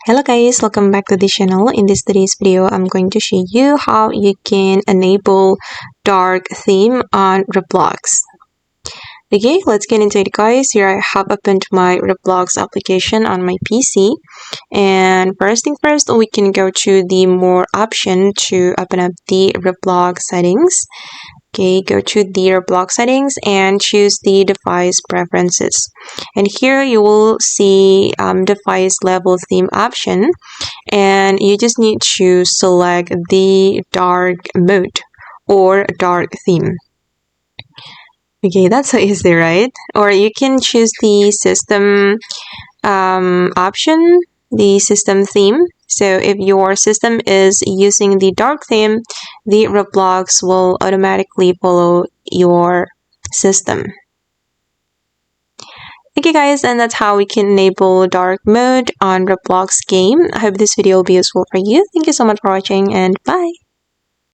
Hello guys, welcome back to the channel. In today's video, I'm going to show you how you can enable dark theme on Roblox. Okay, let's get into it guys. Here I have opened my Roblox application on my PC. And first thing first, we can go to the more option to open up the Roblox settings. Okay, go to the Roblox settings and choose the device preferences. And here you will see device level theme option, and you just need to select the dark mode or dark theme. Okay, that's so easy, right? Or you can choose the system option, the system theme. So if your system is using the dark theme, the Roblox will automatically follow your system. Okay guys, and that's how we can enable dark mode on Roblox game. I hope this video will be useful for you. Thank you so much for watching and bye!